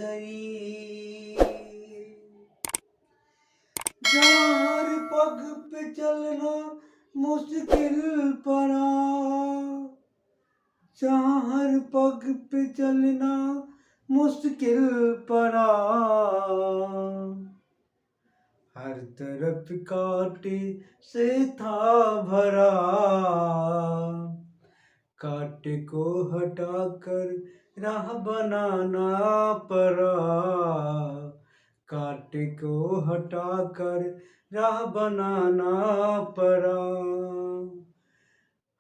चार पग पे चलना मुश्किल पड़ा, चार पग पे चलना मुश्किल पड़ा। हर तरफ कांटे से था भरा, कांटे को हटाकर राह बनाना पड़ा, कांटे को हटाकर राह बनाना पड़ा।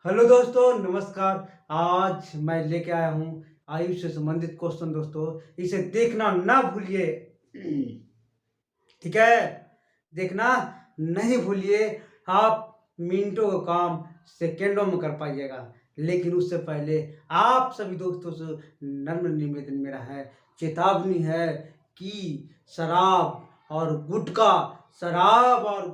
हेलो दोस्तों, नमस्कार। आज मैं लेके आया हूँ आयुष से संबंधित क्वेश्चन दोस्तों, इसे देखना ना भूलिए। ठीक है, देखना नहीं भूलिए। आप मिनटों का काम सेकेंडों में कर पाइएगा, लेकिन उससे पहले आप सभी दोस्तों से नम्र निवेदन मेरा है, चेतावनी है कि शराब और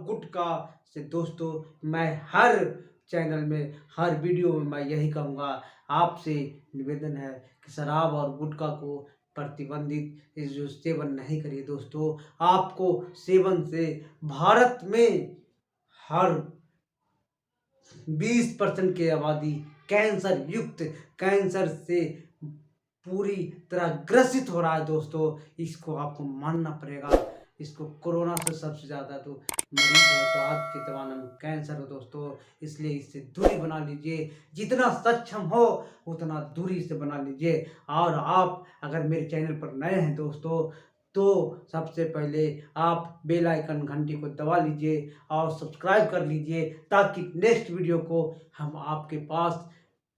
गुटखा से दोस्तों मैं हर चैनल में, हर वीडियो में मैं यही कहूँगा, आपसे निवेदन है कि शराब और गुटखा को प्रतिबंधित इस जो सेवन नहीं करिए दोस्तों। आपको सेवन से भारत में हर 20% की आबादी कैंसर से पूरी तरह ग्रसित हो रहा है दोस्तों। इसको आपको मानना पड़ेगा। इसको कोरोना से सबसे ज़्यादा तो मरीज है तो आज के ज़माने में कैंसर हो दोस्तों, इसलिए इससे दूरी बना लीजिए। जितना सक्षम हो उतना दूरी से बना लीजिए। और आप अगर मेरे चैनल पर नए हैं दोस्तों, तो सबसे पहले आप बेल आइकन घंटी को दबा लीजिए और सब्सक्राइब कर लीजिए, ताकि नेक्स्ट वीडियो को हम आपके पास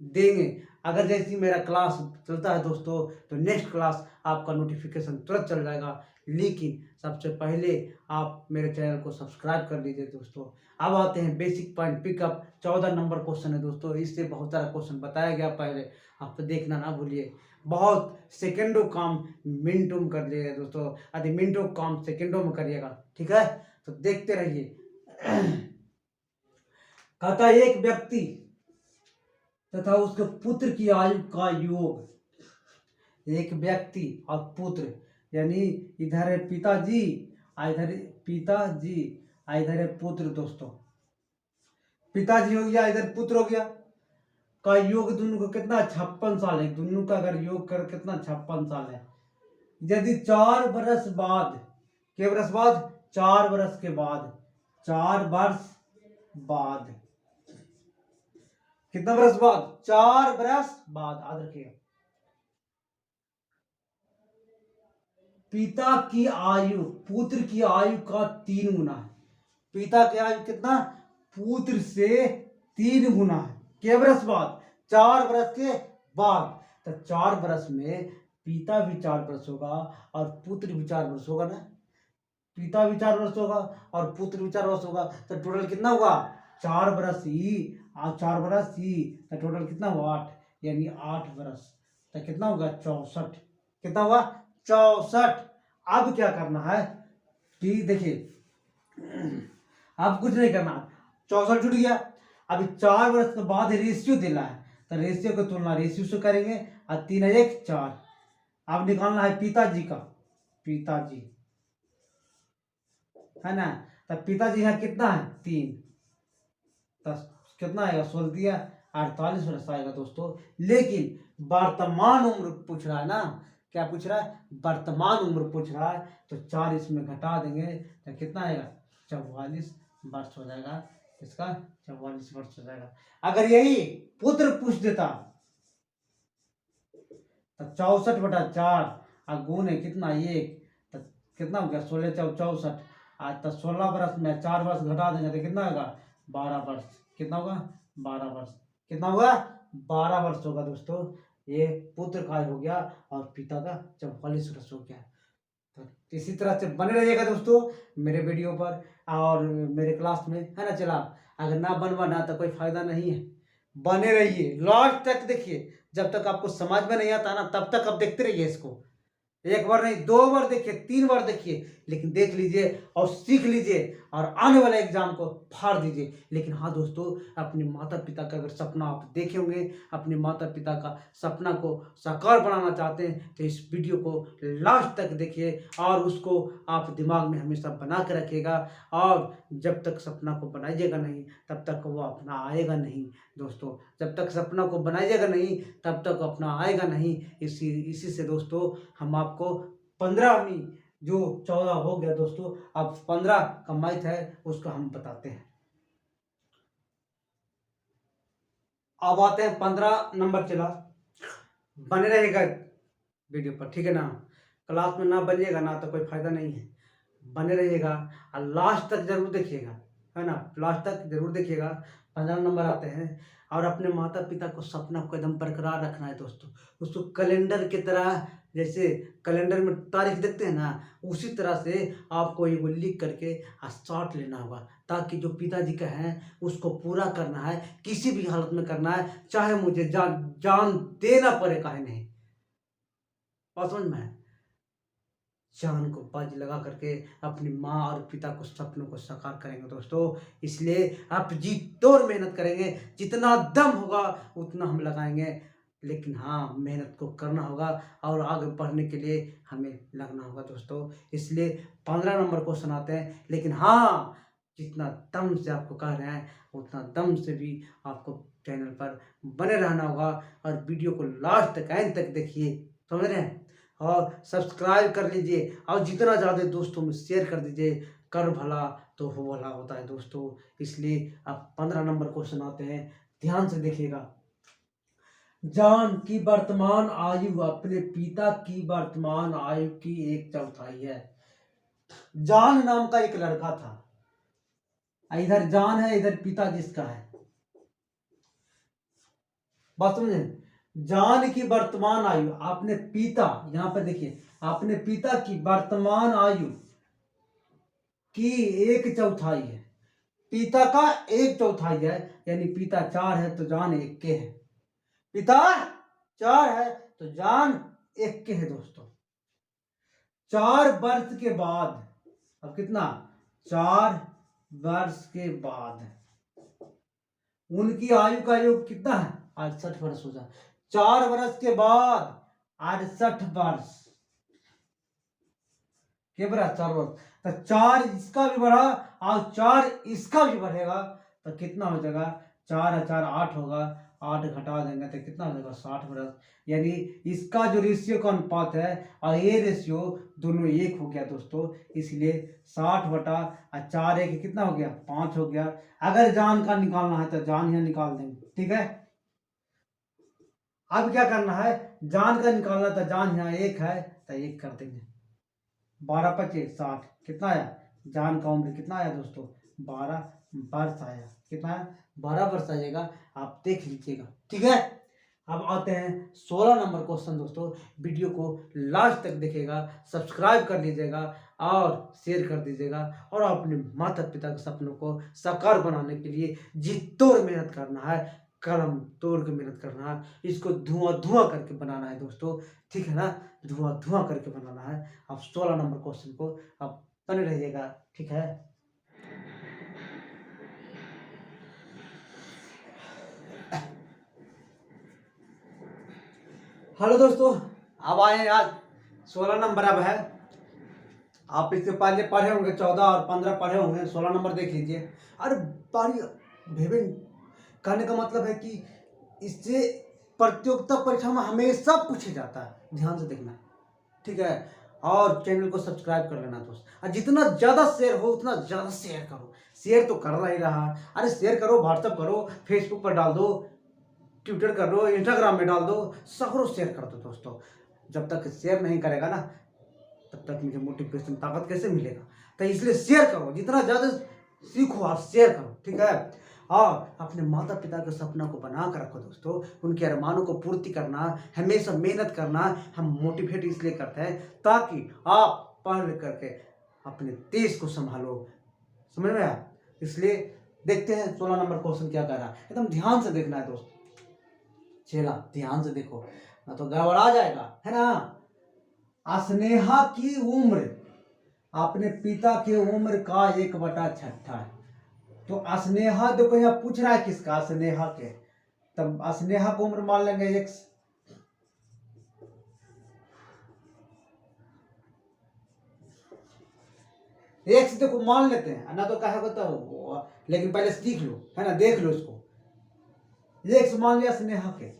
देंगे। अगर जैसे मेरा क्लास चलता है दोस्तों, तो नेक्स्ट क्लास आपका नोटिफिकेशन तुरंत चल जाएगा। लेकिन सबसे पहले आप मेरे चैनल को सब्सक्राइब कर लीजिए दोस्तों। अब आते हैं basic point pickup. 14 number question है दोस्तों, इससे बहुत सारा क्वेश्चन बताया गया पहले, आप देखना ना भूलिए। बहुत सेकंडों काम मिनटों में कर लिएगा दोस्तों, यदि मिनटों काम सेकंडों में करिएगा, ठीक है? तो देखते रहिए। कहता है एक व्यक्ति तथा उसके पुत्र की आयु का योग। एक व्यक्ति और पुत्र, यानी इधर है पिताजी, इधर है पुत्र दोस्तों। पिताजी हो गया, इधर पुत्र हो गया, का योग दोनों को कितना 56 साल है। दोनों का अगर योग कर कितना 56 साल है। यदि 4 वर्ष बाद, के वर्ष बाद 4 वर्ष के बाद, 4 वर्ष बाद, कितना वर्ष बाद? 4 वर्ष बाद। याद रखिए, पिता की आयु पुत्र की आयु का 3 गुना है। पिता की आयु कितना? पुत्र से 3 गुना है। के वर्ष बाद? 4 वर्ष के बाद। तो 4 वर्ष में पिता भी 4 वर्ष होगा और पुत्र भी 4 वर्ष होगा ना। पिता भी 4 वर्ष होगा और पुत्र भी 4 वर्ष होगा, तो टोटल कितना हुआ? 4 वर्ष ही, 4 वर्ष ही, तो टोटल कितना हुआ? 8, यानी 8 वर्ष। तो कितना होगा? 64। कितना हुआ? 64। अब क्या करना है कि देखिए, अब कुछ नहीं करना, 64 जुड़ गया। अभी 4 वर्ष के बाद रेशियो देना है, तो रेशियो की तुलना रेशियो से करेंगे और 3 1 4। अब निकालना है पिताजी का, पिताजी है ना। तो पिताजी है कितना है? 3। तो कितना आएगा? 16 दिया, 48 वर्ष आएगा दोस्तों। लेकिन वर्तमान उम्र पूछ रहा है ना, क्या पूछ रहा है? वर्तमान उम्र पूछ रहा है, तो 4 इसमें घटा देंगे तो कितना आएगा? 44 वर्ष हो जाएगा। इसका 44 वर्ष हो जाएगा। अगर यही पुत्र पूछ देता तो 64/4 और गुण है कितना? 1, तो कितना हो गया? 16 × 64। आज तो 16 वर्ष में 4 वर्ष घटा देंगे तो कितना होगा? 12 वर्ष। कितना होगा? 12 वर्ष। कितना होगा? 12 वर्ष होगा दोस्तों। ये पुत्र का हो गया और पिता का 44 वर्ष हो गया। तो इसी तरह से बने रहिएगा दोस्तों मेरे वीडियो पर और मेरे क्लास में, है ना। चला, अगर ना बनवाना तो कोई फायदा नहीं है, बने रहिए, लास्ट तक देखिए। जब तक आपको समझ में नहीं आता ना, तब तक आप देखते रहिए इसको। एक बार नहीं, 2 बार देखिए, 3 बार देखिए, लेकिन देख लीजिए और सीख लीजिए और आने वाले एग्जाम को फाड़ दीजिए। लेकिन हाँ दोस्तों, अपने माता पिता का अगर सपना आप देखे होंगे, अपने माता पिता का सपना को साकार बनाना चाहते हैं, तो इस वीडियो को लास्ट तक देखिए और उसको आप दिमाग में हमेशा बना के रखिएगा। और जब तक सपना को बनाइएगा नहीं, तब तक वो अपना आएगा नहीं दोस्तों। जब तक सपना को बनाइएगा नहीं, तब तक अपना आएगा नहीं। इसी से दोस्तों, हम आपको 15वीं, जो 14 हो गया दोस्तों, अब 15 का मैथ है, उसका हम बताते हैं। अब आते हैं 15 नंबर चला। बने रहेगा वीडियो पर, ठीक है ना। क्लास में ना बनिएगा ना तो कोई फायदा नहीं है, बने रहिएगा और लास्ट तक जरूर देखिएगा, है ना। लास्ट तक जरूर देखिएगा। 15 नंबर आते हैं। और अपने माता पिता को सपना को एकदम बरकरार रखना है दोस्तों। उसको कैलेंडर की तरह, जैसे कैलेंडर में तारीख देखते हैं ना, उसी तरह से आपको ये वो लिख करके शॉट लेना होगा, ताकि जो पिताजी का है उसको पूरा करना है, किसी भी हालत में करना है, चाहे मुझे जान देना पड़े, काहे नहीं। और समझ में, जान को बाजी लगा करके अपनी माँ और पिता को सपनों को साकार करेंगे दोस्तों। इसलिए आप जी तोड़ मेहनत करेंगे, जितना दम होगा उतना हम लगाएंगे। लेकिन हाँ, मेहनत को करना होगा और आगे बढ़ने के लिए हमें लगना होगा दोस्तों। इसलिए 15 नंबर क्वेश्चन आते हैं। लेकिन हाँ, जितना दम से आपको कह रहे हैं, उतना दम से भी आपको चैनल पर बने रहना होगा और वीडियो को लास्ट तक, एंड तक देखिए, समझ रहे हैं। और सब्सक्राइब कर लीजिए और जितना ज़्यादा दोस्तों में शेयर कर दीजिए। कर भला तो हो भला होता है दोस्तों। इसलिए अब 15 नंबर क्वेश्चन आते हैं, ध्यान से देखिएगा। जान की वर्तमान आयु अपने पिता की वर्तमान आयु की 1/4 है। जान नाम का एक लड़का था, इधर जान है, इधर पिता जिसका है। बात समझे। जान की वर्तमान आयु अपने पिता, यहां पर देखिए, अपने पिता की वर्तमान आयु की 1/4 है। पिता का 1/4 है, यानी पिता 4 है तो जान 1 के है। पिता 4 है तो जान 1 के है दोस्तों। 4 वर्ष के बाद, अब कितना, 4 वर्ष के बाद उनकी आयु का योग कितना है, 68 वर्ष हो जाए। 4 वर्ष के बाद 68 वर्ष के बढ़ा, 4 वर्ष, तो 4 इसका भी बढ़ा और 4 इसका भी बढ़ेगा, तो कितना हो जाएगा, 4 और 4 8 होगा, 8 घटा देंगे तो कितना हो जाएगा, 60 वर्ष। यानी इसका जो रेशियो का अनुपात है और ये रेशियो दोनों 1 हो गया दोस्तों। इसलिए 60 बटा 4 1 कितना हो गया, 5 हो गया। अगर जान का निकालना है तो जान यहाँ निकाल देंगे, ठीक है। अब क्या करना है, जान का निकालना तो जान यहाँ 1 है तो 1 कर देंगे। 12 25 60 कितना आया, जान का उम्र कितना आया दोस्तों, 12 वर्ष आया। कितना है, 12 वर्ष आएगा, आप देख लीजिएगा, ठीक है। अब आते हैं 16 नंबर क्वेश्चन दोस्तों। वीडियो को लास्ट तक देखिएगा, सब्सक्राइब कर लीजिएगा और शेयर कर दीजिएगा। और अपने माता पिता के सपनों को साकार बनाने के लिए जी तोड़ मेहनत करना है, कलम तोड़ के मेहनत करना है। इसको धुआं धुआं करके बनाना है दोस्तों, ठीक है ना, धुआं धुआं करके बनाना है। अब 16 नंबर क्वेश्चन को अब बने रहिएगा, ठीक है। हेलो दोस्तों, अब आए हैं आज 16 नंबर अब है। आप इससे पहले पढ़े होंगे 14 और 15 पढ़े होंगे, 16 नंबर देख लीजिए। अरे बारी भेबेन, कहने का मतलब है कि इससे प्रतियोगिता परीक्षा में हमेशा पूछे जाता है, ध्यान से देखना, ठीक है। और चैनल को सब्सक्राइब कर लेना दोस्त, और जितना ज़्यादा शेयर हो उतना ज़्यादा शेयर करो। शेयर तो कर ही रहा, अरे शेयर करो, व्हाट्सअप करो, फेसबुक पर डाल दो, ट्विटर कर दो, इंस्टाग्राम में डाल दो, सगरों शेयर कर दो दोस्तों। जब तक शेयर नहीं करेगा ना, तब तक मुझे मोटिवेशन ताकत कैसे मिलेगा। तो इसलिए शेयर करो, जितना ज़्यादा सीखो आप शेयर करो, ठीक है। और अपने माता पिता के सपना को बना कर रखो दोस्तों, उनके अरमानों को पूर्ति करना, हमेशा मेहनत करना। हम मोटिवेट इसलिए करते हैं ताकि आप पढ़ लिख करके अपने देश को संभालो, समझ में आया। इसलिए देखते हैं 16 नंबर क्वेश्चन क्या कह रहा है, एकदम ध्यान से देखना है दोस्त। चला ध्यान से देखो, ना तो गड़बड़ा जाएगा, है ना। स्नेहा की उम्र अपने पिता की उम्र का 1/6 है। तो स्नेहा देखो यहाँ पूछ रहा है किसका, स्नेहा के, तब स्नेहा को उम्र मान लेंगे x। x देखो मान लेते हैं ना, तो कहे बताओ, लेकिन पहले सीख लो है ना, देख लो इसको। x मान लिया स्नेहा के।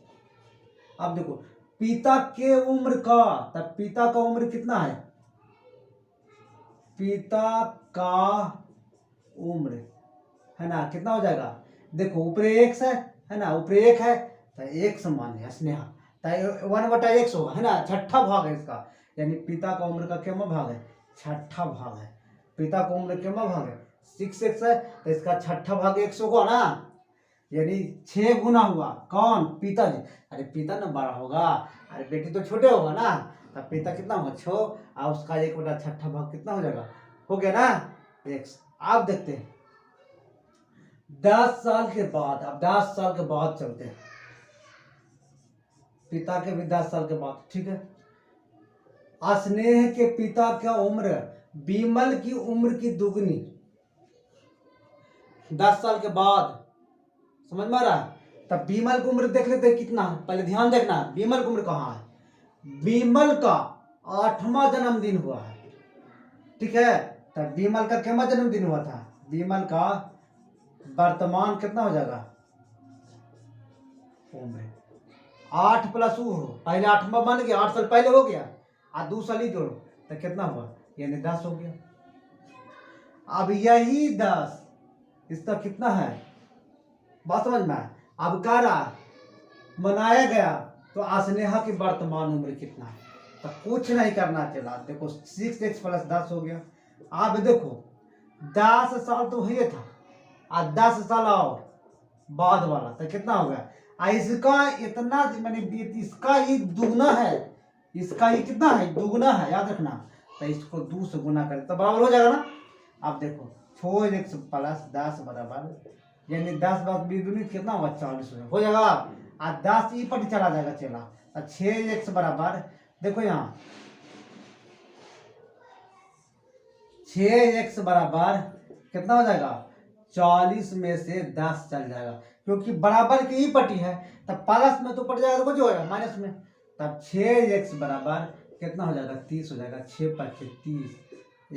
अब देखो पिता के उम्र का, तब पिता का उम्र कितना है, पिता का उम्र है ना कितना हो जाएगा, देखो ऊपर x है ना, ऊपर 1 है तो x मान लिया स्नेहा, तो 1/x होगा है ना, छठा भाग है इसका, यानी पिता का उम्र का क्या भाग है, छठा भाग है। पिता का उम्र क्या भाग है, 6x है, तो इसका छठा भाग x होगा ना, यानी 6 गुना हुआ कौन, पिताजी। अरे पिता ना बड़ा होगा, अरे बेटी तो छोटे होगा ना, तब पिता कितना होगा 6, और उसका 1/6 भाग कितना हो जाएगा, हो गया ना x। आप देखते हैं 10 साल के बाद, अब 10 साल के बाद चलते हैं, पिता के भी 10 साल के बाद, ठीक है। स्नेह के पिता का उम्र बीमल की उम्र की दुगनी, 10 साल के बाद, समझ में आ रहा है। तब बीमल की उम्र देख लेते हैं कितना है, पहले ध्यान देखना बीमल की उम्र कहाँ है, बीमल का 8वां जन्मदिन हुआ है, ठीक है। तब बीमल का कितना जन्मदिन हुआ था, बीमल का वर्तमान कितना हो जाएगा उम्र, 8 + हो, पहले 8वां मान गया, 8 साल पहले हो गया, और 2 साल ही जोड़ो तो कितना हुआ, यानी 10 हो गया। अब यही 10 इसका कितना है, बात समझ में। अब कह रहा मनाया गया तो स्नेहा की वर्तमान उम्र कितना है, तो कुछ नहीं करना चला, देखो 6x + 10 हो गया। अब देखो 10 साल तो ये था, और 10 साल और बाद वाला तो कितना हो गया, इसका इतना मैंने इसका ये दुगना है, इसका ये कितना है, दुगना है, याद रखना। तो इसको 2 से गुना करें तो बराबर हो जाएगा ना। अब देखो 4x + 10 बराबर, यानी 10 + 20 कितना होगा, 40 हो जाएगा। और 10 ई पर चला जाएगा, चला तो 6x बराबर, देखो यहाँ 6x बराबर कितना हो जाएगा, 40 में से 10 चल जाएगा, क्योंकि बराबर की ही पट्टी है, तब प्लस में तो पड़ जाएगा तो कुछ होगा माइनस में, तब 6x बराबर कितना हो जाएगा, 30 हो जाएगा, 6 × 5 = 30,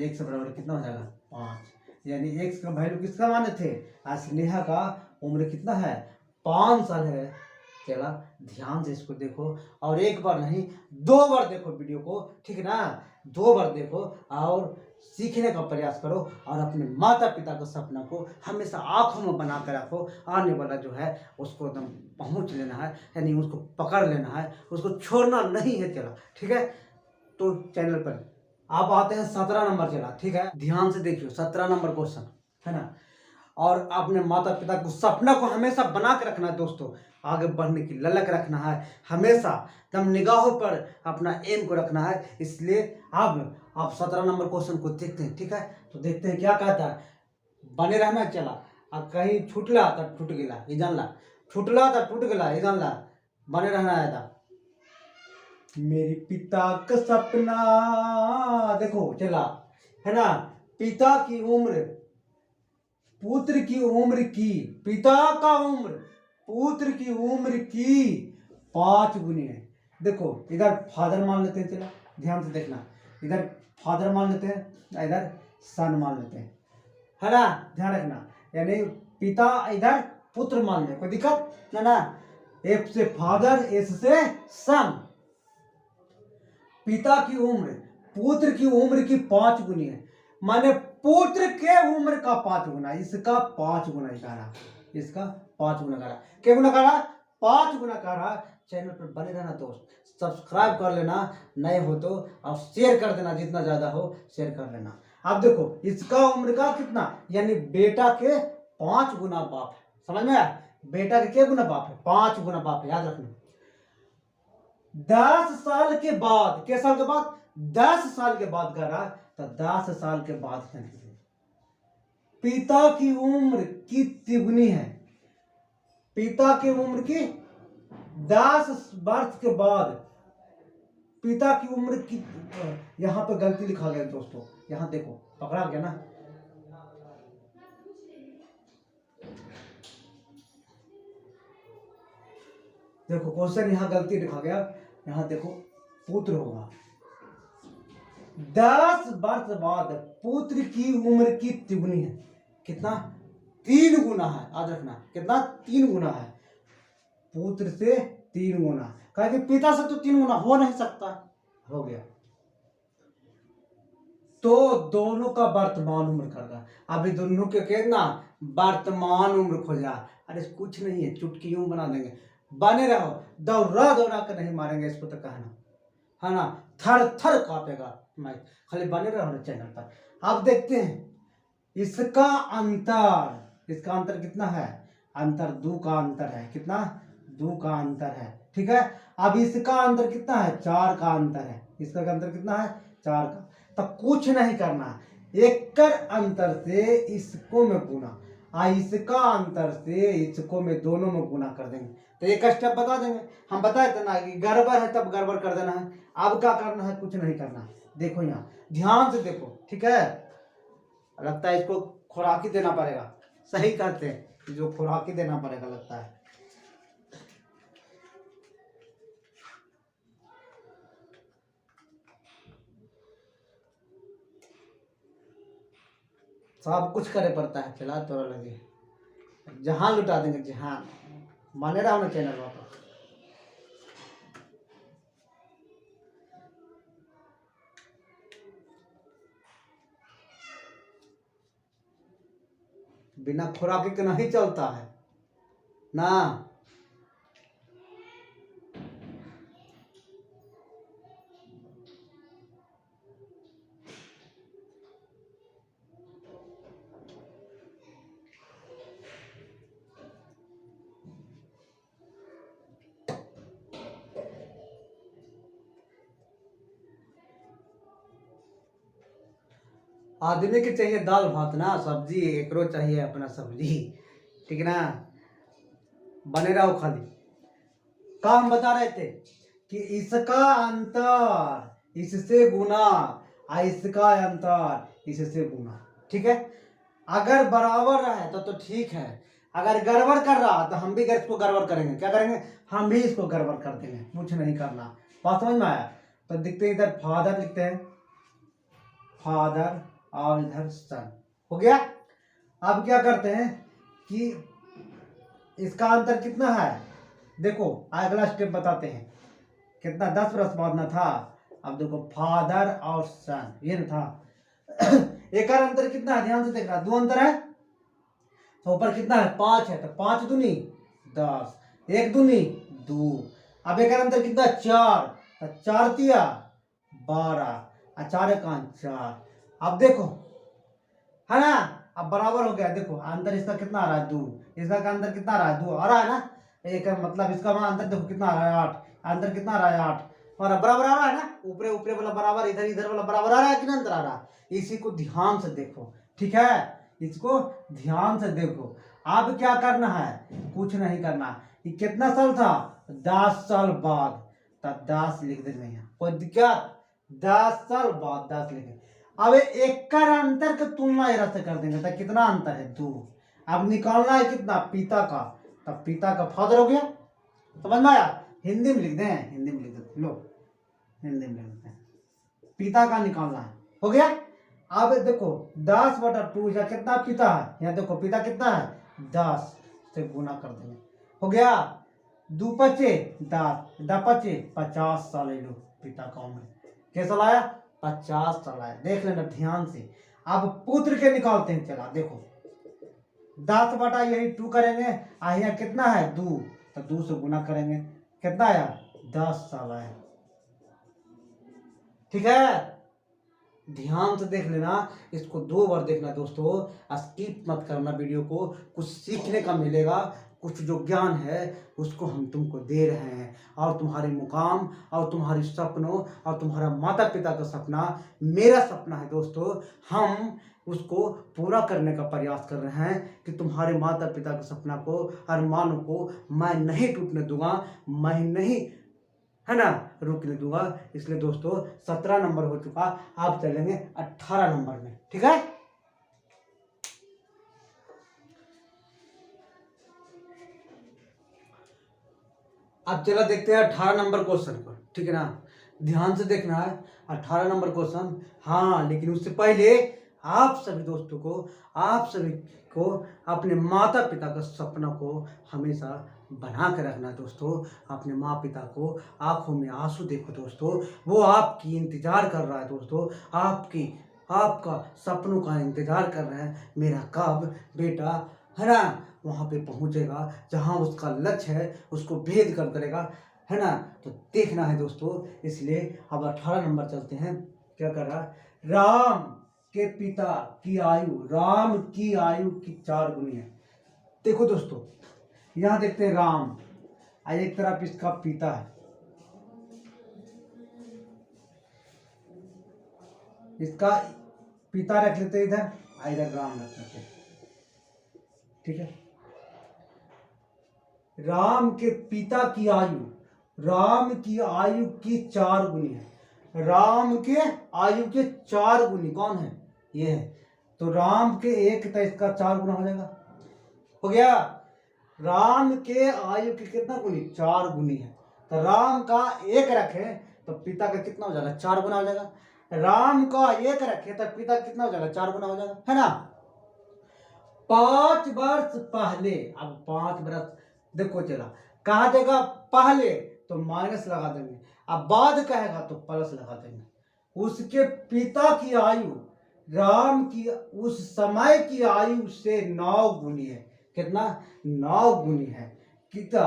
x बराबर कितना हो जाएगा 5, यानी x का वैल्यू किसका माने थे, स्नेहा का उम्र कितना है, 5 साल है। चला ध्यान से इसको देखो, और एक बार नहीं 2 बार देखो वीडियो को, ठीक है ना, 2 बार देखो और सीखने का प्रयास करो, और अपने माता पिता के सपना को हमेशा आंखों में बना कर रखो, आने वाला जो है उसको एकदम पहुंच लेना है, यानी उसको पकड़ लेना है, उसको छोड़ना नहीं है। चला ठीक है, तो चैनल पर आप आते हैं 17 नंबर, चला ठीक है, ध्यान से देखियो 17 नंबर क्वेश्चन है ना। और अपने माता पिता को सपना को हमेशा बना के रखना है दोस्तों, आगे बढ़ने की ललक रखना है, हमेशा दम निगाहों पर अपना एम को रखना है। इसलिए अब आप 17 नंबर क्वेश्चन को देखते हैं, ठीक है, तो देखते हैं क्या कहता है, बने रहना। चला अब कहीं छूटला तो टूट गया ये जानला, छूटला तो टूट गया ये जानला, बने रहना है था। मेरे पिता का सपना देखो चला है ना, पिता की उम्र पुत्र की उम्र की, पिता का उम्र पुत्र की उम्र की 5 गुनी है। देखो इधर फादर मान लेते हैं, चला ध्यान से देखना, इधर फादर मान लेते हैं, इधर सन मान लेते हैं, है ना, ध्यान रखना, यानी पिता इधर पुत्र मान ले, कोई दिक्कत ना ना, एफ से फादर, एस से सन। पिता की उम्र पुत्र की उम्र की 5 गुनी है, माने पुत्र के उम्र का 5 गुना, इसका 5 गुना कह रहा, इसका 5 गुना कह रहा, क्या गुना कह रहा, 5 गुना कह रहा। चैनल पर बने रहना दोस्त, सब्सक्राइब कर लेना, नए हो तो और शेयर कर देना, जितना ज्यादा हो शेयर कर लेना। अब देखो इसका उम्र का कितना, यानी बेटा के 5 गुना बाप है, समझ में आया, बेटा के क्या गुना बाप है, 5 गुना बाप है, याद रखना। 10 साल के बाद, क्या साल के बाद, 10 साल के बाद कह रहा, तो 10 साल के बाद पिता की उम्र की तिगुनी है, पिता की उम्र की 10 वर्ष के बाद पिता की उम्र की यहाँ पे गलती लिखा गया दोस्तों, यहाँ देखो पकड़ा गया ना, देखो क्वेश्चन यहाँ गलती लिखा गया, यहाँ देखो पुत्र होगा 10 वर्ष बाद पुत्र की उम्र की तिगुनी है, कितना 3 गुना है, याद रखना कितना 3 गुना है, पुत्र से 3 गुना, कहा कि पिता से तो 3 गुना हो नहीं सकता, हो गया तो दोनों का वर्तमान उम्र करना, अभी दोनों के कितना वर्तमान उम्र खोजा, अरे कुछ नहीं है चुटकियों बना देंगे, बने रहो, दौड़ा दौड़ा कर नहीं मारेंगे इसको तो कहना है ना, थर थर कांपेगा माइक, खाली बने रहो ना चैनल पर। आप देखते हैं इसका अंतर कितना है, अंतर 2 का अंतर है, कितना 2 का अंतर है, ठीक है। अब इसका अंतर कितना है, 4 का अंतर है, इसका अंतर कितना है 4 का, तो कुछ नहीं करना, एक अंतर से इसको में गुना, इसका अंतर से इसको में दोनों में गुना कर देंगे, तो एक स्टेप बता देंगे, हम बताए थे ना कि गड़बड़ है तब गड़बड़ कर देना है, अब क्या करना है, कुछ नहीं करना, देखो यहाँ ध्यान से देखो, ठीक है। लगता है इसको खुराकी देना पड़ेगा, सही करते हैं, जो खुराकी देना पड़ेगा लगता है। सब कुछ करे पड़ता है, चला तोरा लगे जहां लुटा देंगे, जहां माने रहो ना चैनल वापस। बिना खुराकी के नहीं चलता है ना, आदमी के चाहिए दाल भात ना सब्जी, एकरो चाहिए अपना सब्जी, ठीक ना, बने रहो खाली। काम बता रहे थे कि इसका अंतर इससे गुना, इसका अंतर इससे गुना, ठीक है। अगर बराबर रहे तो ठीक है, अगर गड़बड़ कर रहा तो हम भी इसको गड़बड़ करेंगे, क्या करेंगे, हम भी इसको गड़बड़ कर देंगे, कुछ नहीं करना, बात समझ में आया। तो दिखते इधर फादर लिखते हैं, फादर और इधर सन, हो गया। अब क्या करते हैं कि इसका अंतर कितना है, देखो अगला स्टेप बताते हैं, कितना 10 वर्ष बाद ना था, अब देखो फादर और सन ये ना था एक अंतर कितना है, ध्यान से देखना, 2 अंतर है, तो ऊपर कितना है 5 है, तो 5 दूनी 10, 1 दूनी 2, अब एक अंतर कितना 4, तो 4 तिया 12, 4 एकान 4, अब देखो है ना, अब बराबर हो गया, देखो अंतर इसका कितना आ रहा है 2, इसका अंतर कितना आ रहा है 2 आ रहा है ना, एक मतलब इसका अंतर देखो कितना आ रहा है 8, अंतर कितना आ रहा है 8, और बराबर आ रहा है ना, ऊपरे ऊपरे वाला बराबर, इधर इधर वाला बराबर आ रहा है कि अंतर आ रहा है, इसी को ध्यान से देखो, ठीक है, इसको ध्यान से देखो। अब क्या करना है, कुछ नहीं करना, ये कितना साल था 10 साल बाद, तब 10 लिख देंगे यहाँ, कोई दिक्कत, 10 साल बाद 10 लिखेंगे। अब एक अंतर का तुलना इधर से कर देंगे, तो कितना अंतर है 2, अब निकालना है कितना पिता का, तब पिता का फादर हो गया, समझ में आया, हिंदी में लिख दें, हिंदी में लिख देते, लो हिंदी में लिख देते हैं, पिता का निकालना है, हो गया। अब देखो 10/2 या कितना पिता है, यहाँ देखो पिता कितना है 10 से गुना कर देंगे, हो गया, 2 पचे 10, 10 पचे 50 साल लो पिता का उम्र, कैसा लाया 50 साल आया, देख लेना ध्यान से। अब पुत्र के निकालते हैं, चला देखो 10 बटा यही 2 करेंगे, यहाँ कितना है 2, तो 2 से गुना करेंगे, कितना आया 10 साल आया, ठीक है। ध्यान से देख लेना, इसको 2 बार देखना दोस्तों, स्किप मत करना वीडियो को, कुछ सीखने का मिलेगा, कुछ जो ज्ञान है उसको हम तुमको दे रहे हैं, और तुम्हारे मुकाम और तुम्हारे सपनों और तुम्हारा माता पिता का सपना मेरा सपना है दोस्तों, हम उसको पूरा करने का प्रयास कर रहे हैं कि तुम्हारे माता पिता के सपना को, अरमानों को मैं नहीं टूटने दूंगा, मैं नहीं, है ना, रुक नहीं दूंगा। इसलिए दोस्तों 17 नंबर हो चुका, आप चलेंगे 18 नंबर में, ठीक है। अब चला देखते हैं 18 नंबर क्वेश्चन को, ठीक है ना। ध्यान से देखना है 18 नंबर क्वेश्चन। हाँ, लेकिन उससे पहले आप सभी दोस्तों को, आप सभी को अपने माता पिता का सपना को हमेशा बना के रखना दोस्तों। अपने माँ पिता को आंखों में आंसू देखो दोस्तों, वो आपकी इंतजार कर रहा है दोस्तों, आपका सपनों का इंतजार कर रहा है। मेरा कब बेटा, है ना, वहाँ पे पहुँचेगा जहाँ उसका लक्ष्य है, उसको भेद कर करेगा, है ना। तो देखना है दोस्तों। इसलिए अब 18 नंबर चलते हैं। क्या कर रहा है, राम के पिता की आयु, राम की आयु की 4 गुनी है। देखो दोस्तों, यहाँ देखते हैं राम, एक तरफ इसका पिता है, इसका पिता रख लेते इधर, इधर राम रख लेते, ठीक है। राम के पिता की आयु, राम की आयु की 4 गुनी है। राम के आयु के 4 गुनी कौन है, ये है। तो राम के एक तो इसका 4 गुना हो जाएगा, हो गया। राम के आयु के कितना गुनी, 4 गुनी है। तो राम का 1 रखे तो पिता का कितना हो जाएगा, 4 गुना हो जाएगा। राम का 1 रखे तो पिता कितना हो जाएगा, 4 गुना हो जाएगा, है ना। 5 वर्ष पहले, अब 5 वर्ष देखो चला, कहा देगा पहले तो माइनस लगा देंगे, अब बाद कहेगा तो प्लस लगा देंगे। उसके पिता की आयु राम की उस समय की आयु से 9 गुनी है। कितना, 9 गुनी है। कितना,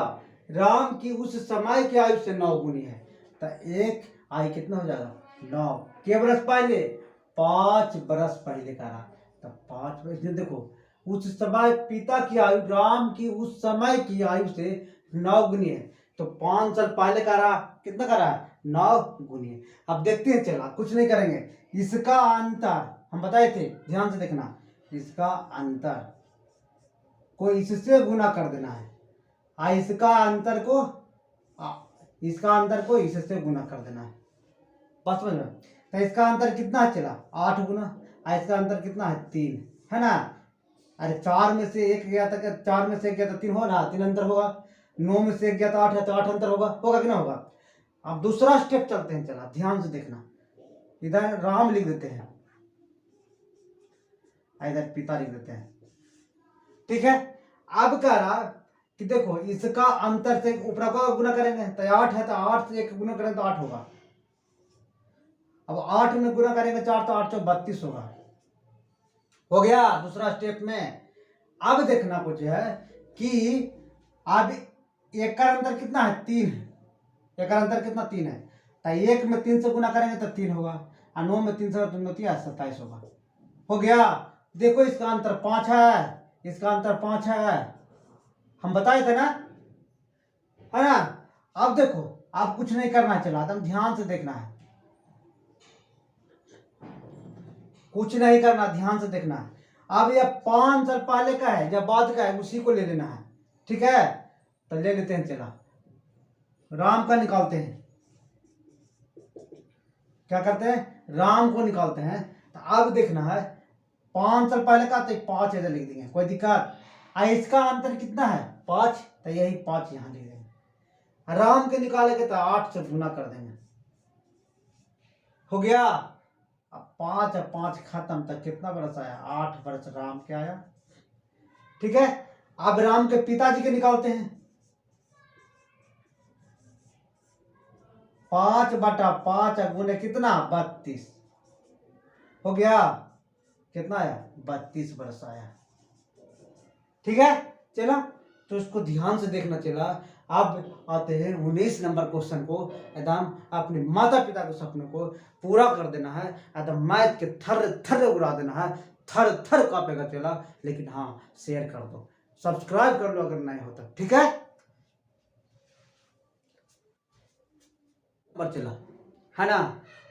राम की उस समय की आयु से 9 गुनी है। तो एक आयु कितना हो जाएगा, 9। के बरस पहले, 5 बरस पहले का रहा। तो 5 बरस, देखो उस समय पिता की आयु राम की उस समय की आयु से 9 गुनी है। तो 5 साल पहले का रहा, कितना का रहा, 9 गुनी है। अब देखते हैं, चला कुछ नहीं करेंगे, इसका अंतर हम बताए थे, ध्यान से देखना। इसका अंतर को इससे गुना कर देना है, इसका अंतर को इससे गुना कर देना है, बस समझ में। तो इसका अंतर कितना है, चला 8 गुना, इसका अंतर कितना है, 3, है ना। अरे 4 में से 1 गया था, 4 में से 1 गया तो 3 होगा, 3 अंतर होगा। 9 में से 1 गया तो 8 है, तो 8 अंतर होगा कि ना होगा। अब दूसरा स्टेप चलते हैं, चला ध्यान से देखना। इधर राम लिख देते हैं, इधर पिता लिख देते हैं, ठीक है। अब कह रहा कि देखो इसका अंतर से ऊपर का गुना करेंगे तो 8 है, तो 8 से 1 गुना करेंगे तो 8 होगा। अब 8 में गुना करेंगे 4 तो 8 × 32 होगा, हो गया दूसरा स्टेप में। अब देखना कुछ है कि अब एक का अंतर कितना है, 3 है। एक का अंतर कितना, 3 है। तो 1 में 3 से गुना करेंगे तो 3 होगा, और 9 में 3 से 27 होगा, हो गया। देखो इसका अंतर 5 है, इसका अंतर 5 है, हम बताए थे ना, है ना। अब देखो, आप कुछ नहीं करना, चला एकदम ध्यान से देखना है, कुछ नहीं करना, ध्यान से देखना है। अब ये 5 साल पहले का है या बाद का है, उसी को ले लेना है, ठीक है। तो ले लेते हैं, चला राम का निकालते हैं। क्या करते हैं, राम को निकालते हैं। तो अब देखना है 5 साल पहले का, तो 5 इधर लिख देंगे, कोई दिक्कत। इसका अंतर कितना है, 5, तो यही 5 यहां लिख देंगे। राम के निकालेंगे तो 8 से गुना कर देंगे, हो गया। अब 5 और 5 खत्म, तक कितना बरस आया, 8 बरस राम के आया, ठीक है। अब राम के पिताजी के निकालते हैं। 5/5 गुने कितना, 32, हो गया। कितना आया, 32 बरस आया, ठीक है। चला, तो इसको ध्यान से देखना। चला, अब आते हैं 19 नंबर क्वेश्चन को। एकदम अपने माता पिता के सपनों को पूरा कर देना है, एकदम मैथ के थर थर उड़ा देना है, थर थर कांपेगा। चला, लेकिन हाँ शेयर कर दो, सब्सक्राइब कर लो अगर नहीं होता, ठीक है। पर चला, है ना।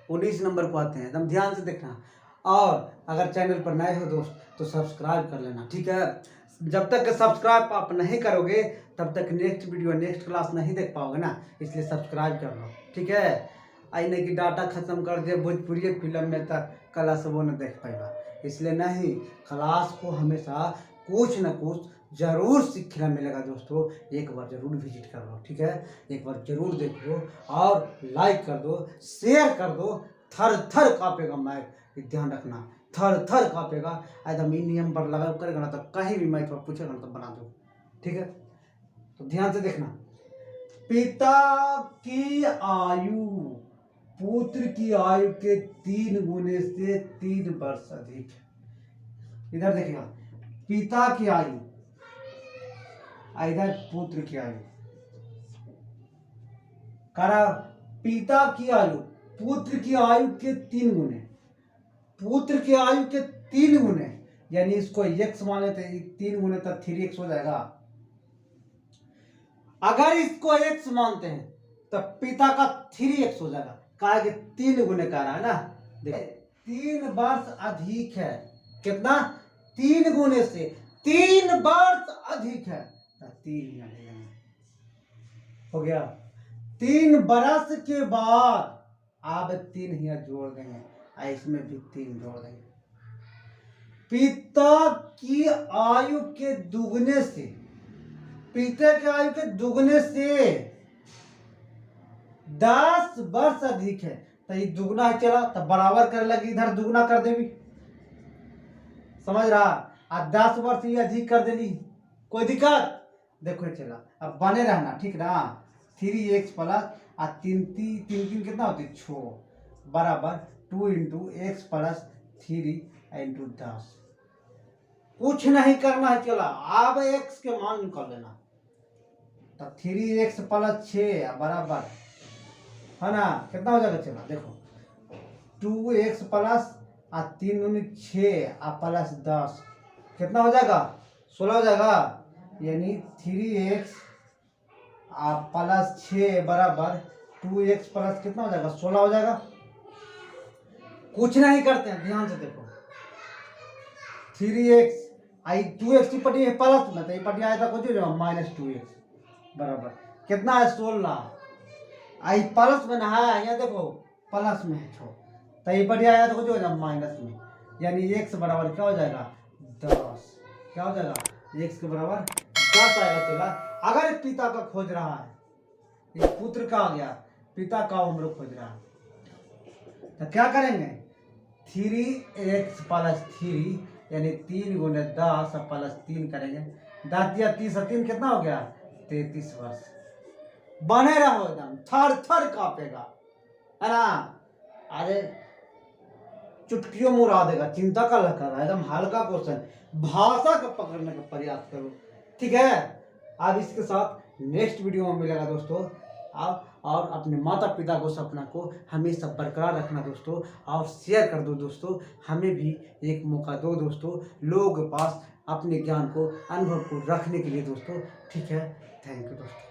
19 नंबर को आते हैं, एकदम ध्यान से देखना। और अगर चैनल पर नए हो दोस्त तो सब्सक्राइब कर लेना, ठीक है। जब तक सब्सक्राइब आप नहीं करोगे तब तक नेक्स्ट वीडियो नेक्स्ट क्लास नहीं देख पाओगे ना, इसलिए सब्सक्राइब कर लो, ठीक है। आईने की डाटा खत्म कर दिए भोजपुरी फिल्म में तक क्लास वो न देख पाएगा, इसलिए नहीं, क्लास को हमेशा कुछ न कुछ जरूर सीखना मिलेगा दोस्तों। एक बार जरूर विजिट कर लो, ठीक है, एक बार जरूर देख लो और लाइक कर दो, शेयर कर दो। थर थर कांपेगा माइक, ध्यान रखना, थर थर कांपेगा। एकदम इन नियम पर लगा करेगा ना तो कहीं भी माइक पर पूछेगा ना तो बना दो, ठीक है। तो ध्यान से देखना, पिता की आयु पुत्र की आयु के 3 गुने से 3 वर्ष अधिक है। इधर देखिएगा, पिता की आयु, इधर पुत्र की आयु, करा पिता की आयु पुत्र की आयु के 3 गुने, पुत्र की आयु के 3 गुने, यानी इसको x मान लेते हैं, 3 गुने तक 3x हो जाएगा। अगर इसको x मानते हैं तो पिता का 3x हो जाएगा, कहा कि 3 गुने कह रहा है ना, देखिए 3 वर्ष अधिक है, कितना, 3 गुने से 3 वर्ष अधिक है, 3 हो गया। 3 बरस के बाद आप 3 ही जोड़ देंगे, इसमें भी 3 जोड़ देंगे। पिता की आयु के दुगने से, पिता की आयु के दुगने से 10 वर्ष अधिक है, तो ये दुगना है चला तो बराबर कर लगी, इधर दुगना कर देवी, समझ रहा, और 10 वर्ष ये अधिक कर देली, कोई दिक्कत, देखो चला, अब बने रहना, ठीक ना। 3x प्लस 3 कितना होती है 6 बराबर 2 इंटू एक्स प्लस 3 इंटू 10। कुछ नहीं करना है, चला अब x के मान निकाल लेना, तो 3x प्लस 6 बराबर है ना, कितना हो जाएगा, चला देखो 2x प्लस 3 दूनी 6 प्लस 10 कितना हो जाएगा, 16 हो जाएगा, यानी 3x प्लस 6 बराबर 2x प्लस कितना हो जाएगा, 16 हो जाएगा। कुछ नहीं करते हैं, ध्यान से देखो, 3x 2x की पट्टी है प्लस में, तो ये पट्टी आया था कुछ माइनस 2x बराबर कितना है, 16, आई प्लस में ना है, यहाँ देखो प्लस में है 6, तो ये पट्टी आया था कुछ माइनस में, यानी x बराबर क्या हो जाएगा, 10, क्या हो जाएगा, x के बराबर 10 आएगा। चला अगर पिता का खोज रहा है, ये पुत्र का आ गया, पिता का उम्र खोज रहा है, तो क्या करेंगे, 3x प्लस 3 यानी 3 गुने 10 प्लस 3 करेंगे, 10 दिया 30 3 कितना हो गया, 33 वर्ष। बने रहो एकदम, थर थर कांपेगा, है ना, अरे चुटकियों में उड़ा देगा, चिंता का लगा रहा है, एकदम हल्का क्वेश्चन, भाषा को पकड़ने का प्रयास करो, ठीक है। अब इसके साथ नेक्स्ट वीडियो में मिलेगा दोस्तों। आप और अपने माता पिता को सपना को हमेशा बरकरार रखना दोस्तों, और शेयर कर दो दोस्तों, हमें भी एक मौका दो दोस्तों, लोगों के पास अपने ज्ञान को, अनुभव को रखने के लिए दोस्तों, ठीक है। थैंक यू दोस्तों।